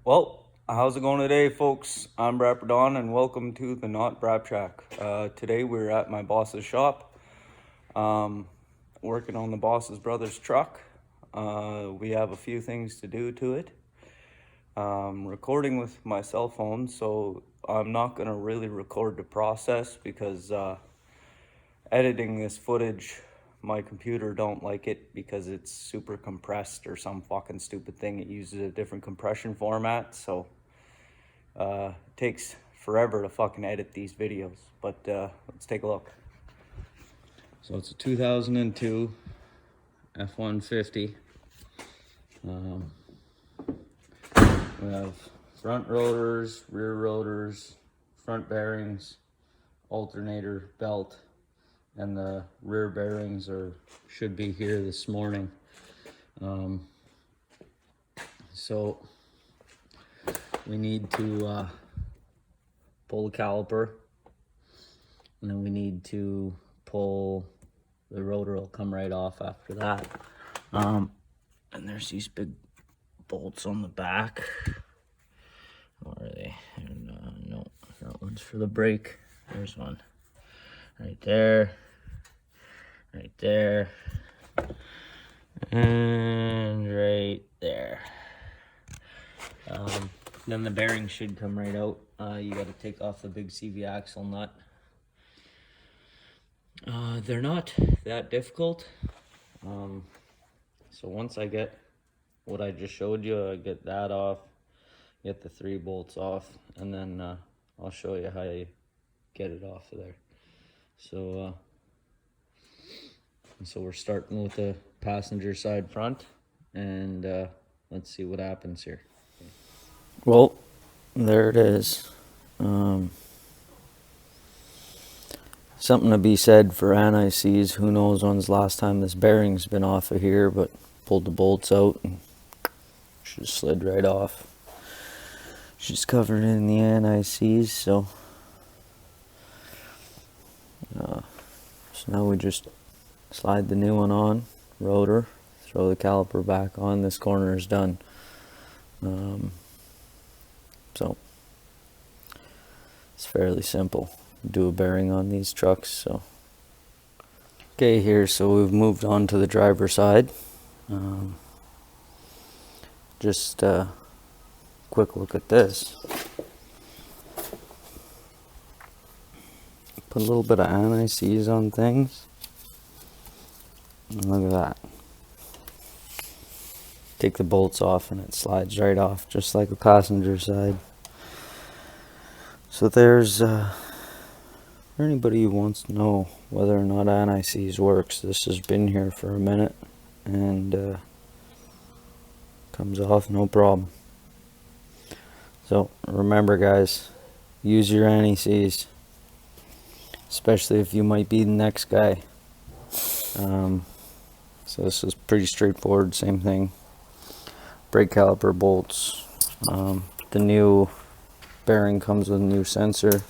Well, how's it going today, folks? I'm Braap and welcome to the Not Braap Shack. Today we're at my boss's shop, um, working on the boss's brother's truck. We have a few things to do to it. Recording with my cell phone, so I'm not gonna really record the process because editing this footage, my computer don't like it because it's super compressed or some fucking stupid thing. It uses a different compression format, so it takes forever to fucking edit these videos, but let's take a look. So it's a 2002 F-150. We have front rotors, rear rotors, front bearings, alternator belt, and the rear bearings should be here this morning. So we need to pull the caliper, and then we need to pull the rotor. Will come right off after that. And there's these big bolts on the back. Where are they? And, no, that one's for the brake. There's one right there, right there, and right there. Then the bearing should come right out. You got to take off the big CV axle nut. They're not that difficult. So once I get what I just showed you, I get that off, get the 3 bolts off, and then I'll show you how you get it off of there. So we're starting with the passenger side front, and let's see what happens here. Well, there it is. Something to be said for anti-seize. Who knows when's the last time this bearing's been off of here, but pulled the bolts out and just slid right off. She's covered in the anti-seize, so now we just slide the new one on, rotor, throw the caliper back on. This corner is done. So it's fairly simple. Do a bearing on these trucks. So okay, here, so we've moved on to the driver's side. Just quick look at this. Put a little bit of anti-seize on things. And look at that. Take the bolts off and it slides right off, just like the passenger side. So there's for anybody who wants to know whether or not anti-seize works, this has been here for a minute and comes off no problem. So remember, guys, use your anti-seize, especially if you might be the next guy. So this is pretty straightforward, same thing. Brake caliper bolts. The new bearing comes with a new sensor.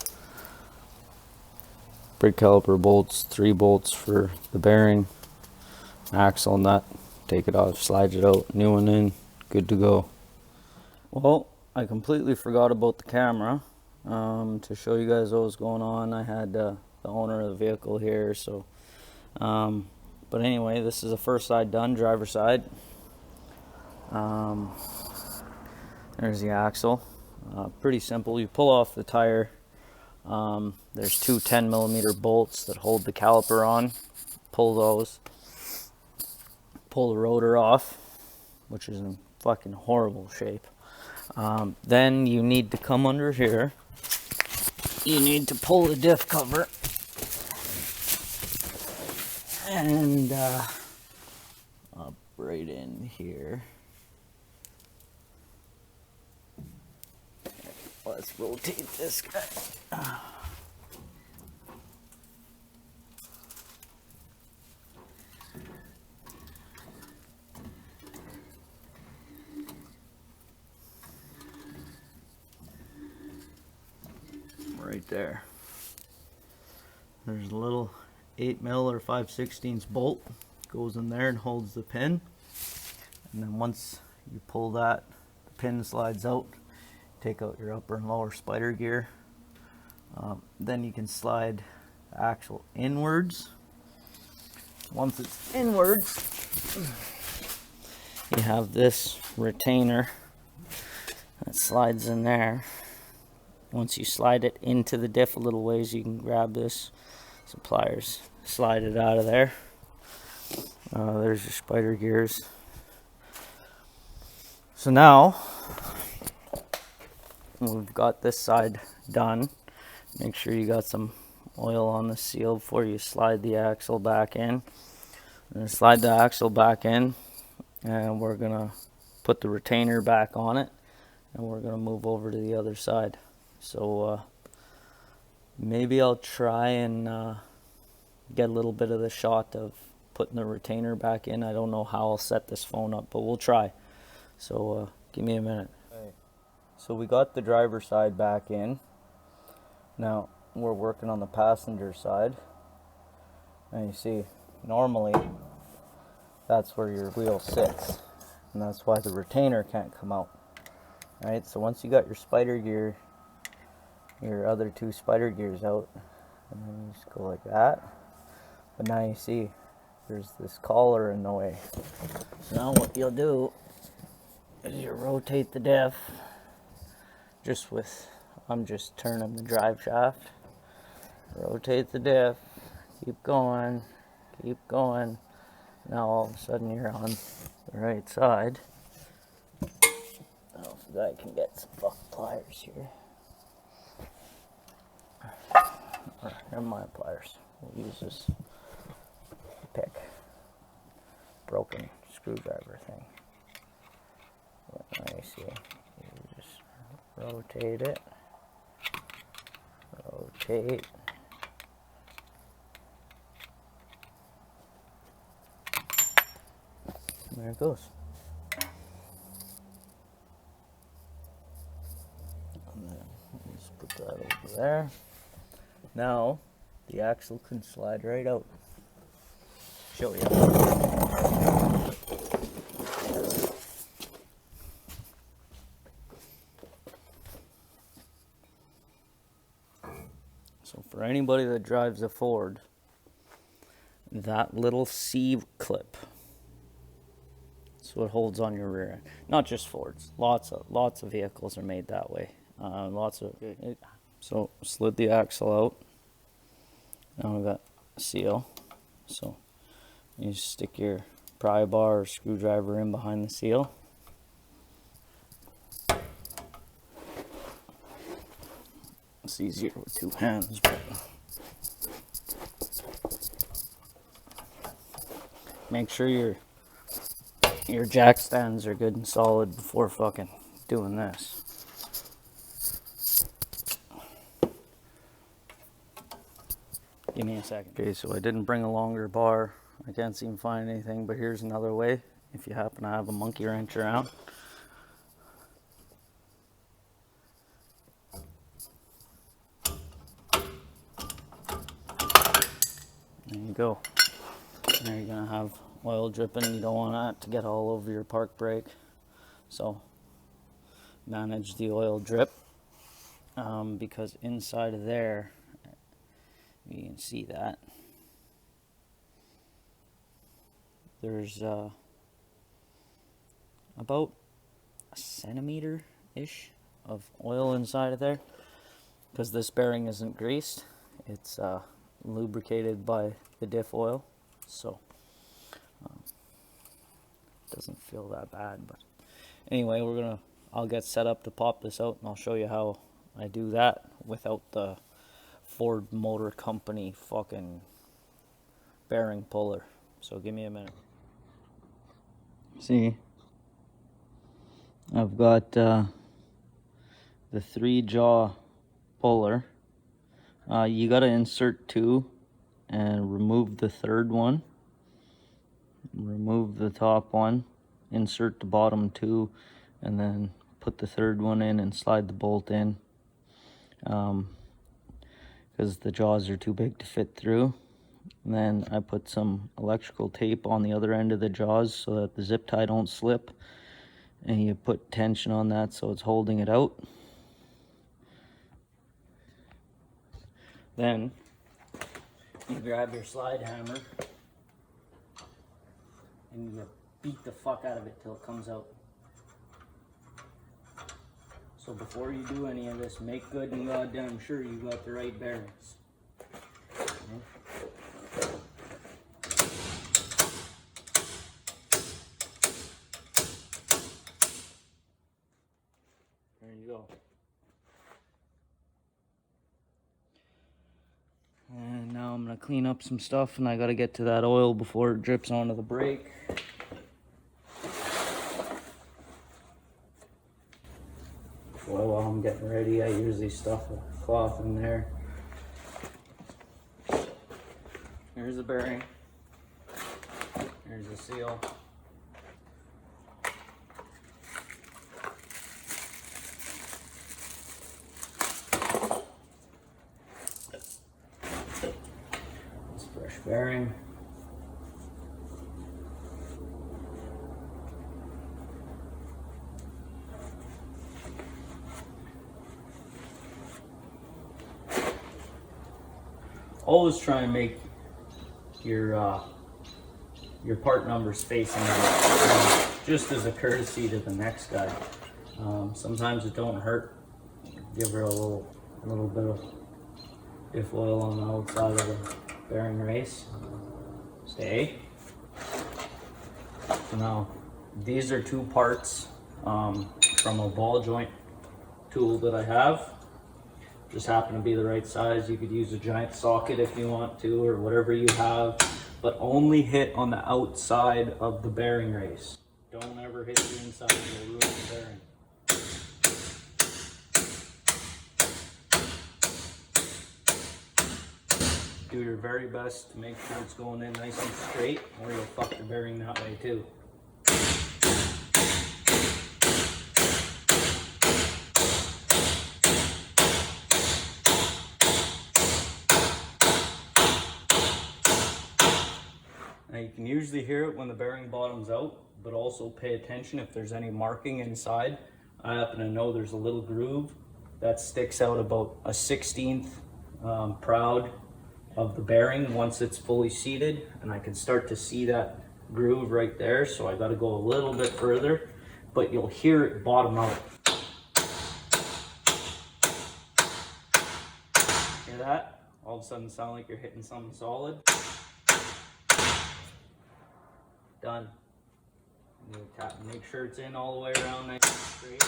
Brake caliper bolts, 3 bolts for the bearing. Axle nut, take it off, slide it out, new one in, good to go. Well, I completely forgot about the camera. To show you guys what was going on, I had the owner of the vehicle here, so but anyway, this is the first side done, driver's side. There's the axle. Pretty simple. You pull off the tire. There's 2 10mm bolts that hold the caliper on. Pull those. Pull the rotor off, which is in fucking horrible shape. Then you need to come under here. You need to pull the diff cover and up right in here. Let's rotate this guy. Right there. There's a little 8mm or 5/16 bolt, goes in there and holds the pin. And then once you pull that, the pin slides out. Take out your upper and lower spider gear. Then you can slide the axle inwards. Once it's inwards, you have this retainer that slides in there. Once you slide it into the diff a little ways, you can grab this, some pliers, slide it out of there. There's your spider gears. So now we've got this side done. Make sure you got some oil on the seal before you slide the axle back in. And slide the axle back in, and we're gonna put the retainer back on it, and we're gonna move over to the other side. So maybe I'll try and get a little bit of the shot of putting the retainer back in. I don't know how I'll set this phone up, but we'll try. So give me a minute. Okay. So we got the driver's side back in. Now we're working on the passenger side. And you see, normally that's where your wheel sits, and that's why the retainer can't come out. Alright, so once you got your spider gear, your other two spider gears out, and then you just go like that. But now you see there's this collar in the way. So now what you'll do is you rotate the diff just with, I'm just turning the drive shaft. Rotate the diff, keep going, keep going. Now all of a sudden you're on the right side. Now if I can get some fucking pliers here. Or, never mind pliers. We'll use this pick. Broken screwdriver thing. Now you see, you just rotate it. Rotate. And there it goes. And then just put that over there. Now the axle can slide right out. Show you. So for anybody that drives a Ford, that little C clip, that's what holds on your rear end. Not just Fords. Lots of vehicles are made that way. So slid the axle out. Now we got a seal. So you stick your pry bar or screwdriver in behind the seal. It's easier with two hands, but make sure your jack stands are good and solid before fucking doing this. Give me a second. Okay, so I didn't bring a longer bar. I can't seem to find anything, but here's another way if you happen to have a monkey wrench around. There you go. Now you're gonna have oil dripping. You don't want that to get all over your park brake. So manage the oil drip because inside of there, you can see that there's about a centimeter-ish of oil inside of there because this bearing isn't greased. It's lubricated by the diff oil, so it doesn't feel that bad. But anyway, I'll get set up to pop this out, and I'll show you how I do that without the Ford Motor Company fucking bearing puller. So give me a minute. See, I've got the 3-jaw puller. You gotta insert 2 and remove the third one. Remove the top one, insert the bottom 2, and then put the third one in and slide the bolt in. Because the jaws are too big to fit through. And then I put some electrical tape on the other end of the jaws so that the zip tie don't slip. and you put tension on that so it's holding it out. Then you grab your slide hammer and you beat the fuck out of it till it comes out. So before you do any of this, make good and goddamn sure you got the right bearings. Okay. There you go. And now I'm gonna clean up some stuff, and I gotta get to that oil before it drips onto the brake. Well, while I'm getting ready, I usually stuff a cloth in there. Here's the bearing. Here's the seal. This fresh bearing. Always try and make your part numbers facing out, just as a courtesy to the next guy. Sometimes it don't hurt. Give her a little bit of diff oil on the outside of the bearing race. Stay. So now these are two parts from a ball joint tool that I have. Just happen to be the right size. You could use a giant socket if you want to, or whatever you have, but only hit on the outside of the bearing race. Don't ever hit the inside, you'll ruin the bearing. Do your very best to make sure it's going in nice and straight, or you'll fuck the bearing that way too. Now you can usually hear it when the bearing bottoms out, but also pay attention if there's any marking inside. I happen to know there's a little groove that sticks out about a 1/16 proud of the bearing once it's fully seated, and I can start to see that groove right there, so I got to go a little bit further, but you'll hear it bottom out. Hear that? All of a sudden sound like you're hitting something solid. Done. You tap, make sure it's in all the way around nice and straight.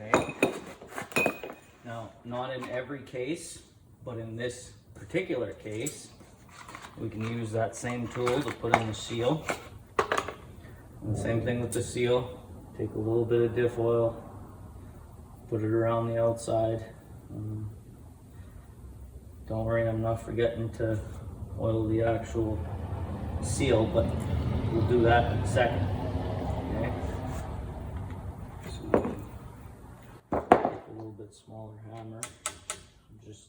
Okay. Now, not in every case, but in this particular case, we can use that same tool to put in the seal. And the same thing with the seal. Take a little bit of diff oil, put it around the outside. Don't worry, I'm not forgetting to oil the actual seal, but we'll do that in a second. Okay. So take a little bit smaller hammer. Just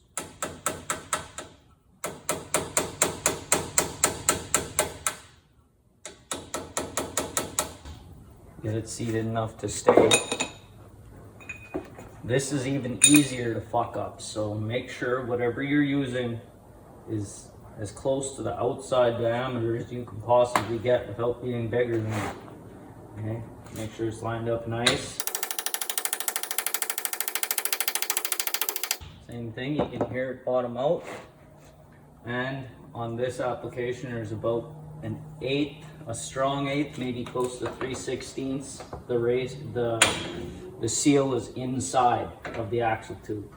get it seated enough to stay. This is even easier to fuck up, so make sure whatever you're using is as close to the outside diameter as you can possibly get without being bigger than that. Okay, make sure it's lined up nice. Same thing, you can hear it bottom out. And on this application, there's about an 1/8, a strong 1/8, maybe close to 3/16. The seal is inside of the axle tube.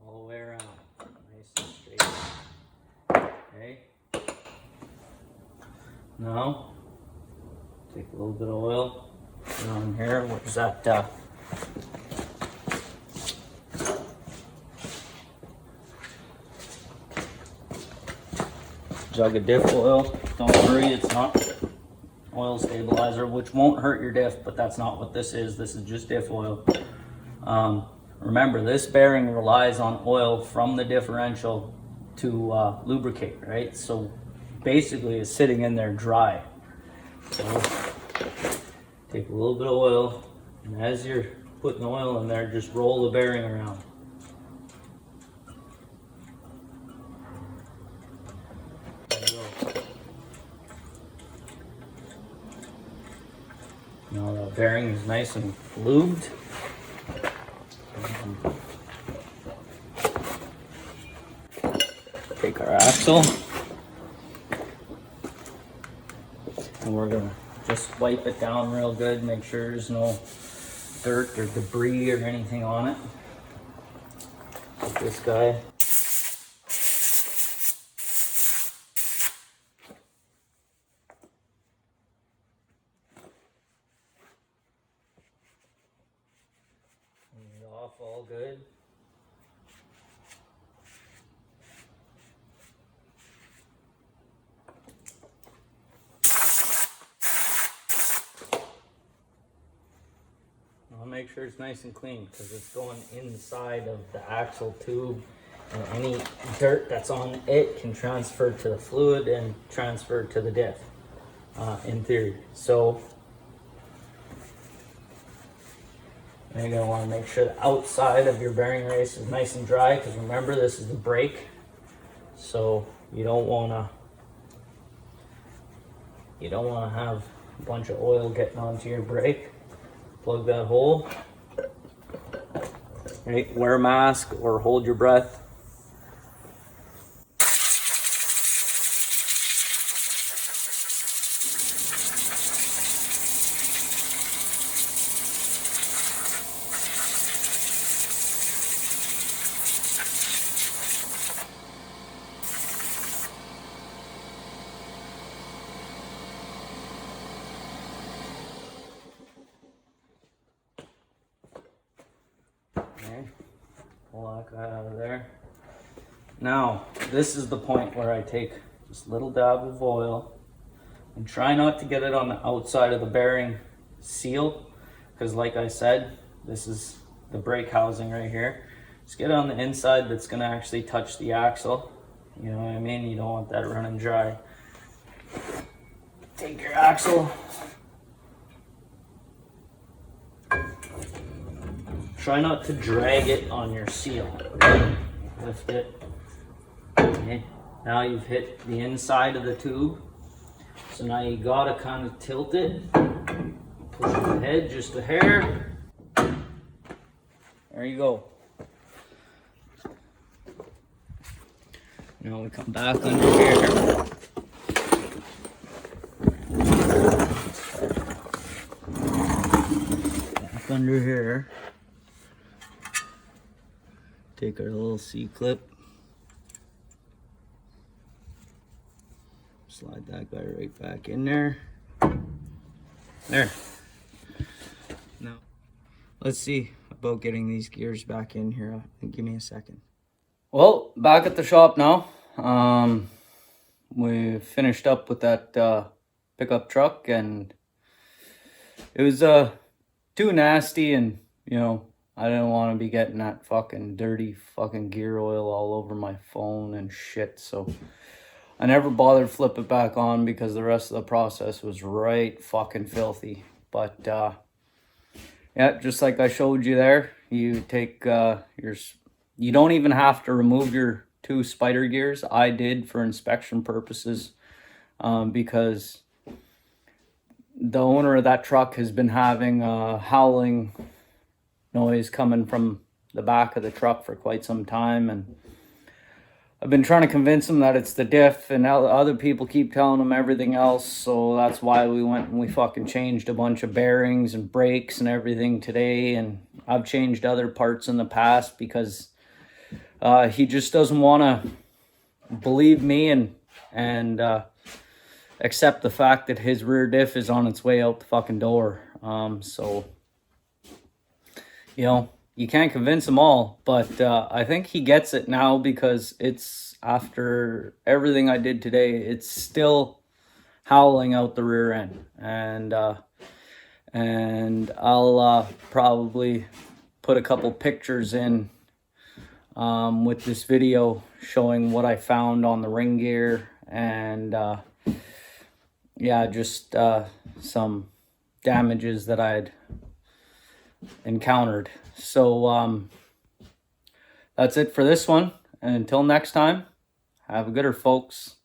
All the way around, nice and straight. Okay. Now, take a little bit of oil, put it on here. Where's that jug of diff oil? Don't worry, it's not oil stabilizer, which won't hurt your diff, but that's not what this is. This is just diff oil. Remember, this bearing relies on oil from the differential to lubricate, right? So basically is sitting in there dry. So take a little bit of oil, and as you're putting the oil in there, just roll the bearing around. There you go. Now the bearing is nice and lubed. Take our axle, and we're gonna just wipe it down real good, make sure there's no dirt or debris or anything on it. Take this guy. Clean it off all good. I'll make sure it's nice and clean because it's going inside of the axle tube, and any dirt that's on it can transfer to the fluid and transfer to the diff, in theory. So you're going to want to make sure the outside of your bearing race is nice and dry, because remember, this is the brake, so you don't want to have a bunch of oil getting onto your brake. Plug that hole. Right, wear a mask or hold your breath. Okay, pull that guy out of there. Now, this is the point where I take just a little dab of oil and try not to get it on the outside of the bearing seal, because like I said, this is the brake housing right here. Just get it on the inside that's going to actually touch the axle. You know what I mean? You don't want that running dry. Take your axle. Try not to drag it on your seal. Lift it. Okay. Now you've hit the inside of the tube. So now you gotta kind of tilt it. Push the head just a hair. There you go. Now we come back under here. Back under here. Take our little C-clip, slide that guy right back in there. There. Now, let's see about getting these gears back in here. Give me a second. Well, back at the shop now. We finished up with that pickup truck, and it was too nasty, and you know, I didn't want to be getting that fucking dirty fucking gear oil all over my phone and shit. So I never bothered flip it back on because the rest of the process was right fucking filthy. But yeah, just like I showed you there, you take you don't even have to remove your two spider gears. I did for inspection purposes, because the owner of that truck has been having howling noise coming from the back of the truck for quite some time, and I've been trying to convince him that it's the diff, and other people keep telling him everything else. So that's why we went and we fucking changed a bunch of bearings and brakes and everything today, and I've changed other parts in the past because he just doesn't want to believe me and accept the fact that his rear diff is on its way out the fucking door. So you know, you can't convince them all, but I think he gets it now, because it's, after everything I did today, it's still howling out the rear end. And I'll probably put a couple pictures in with this video showing what I found on the ring gear and yeah, just some damages that I'd encountered. So that's it for this one, and until next time, have a gooder, folks.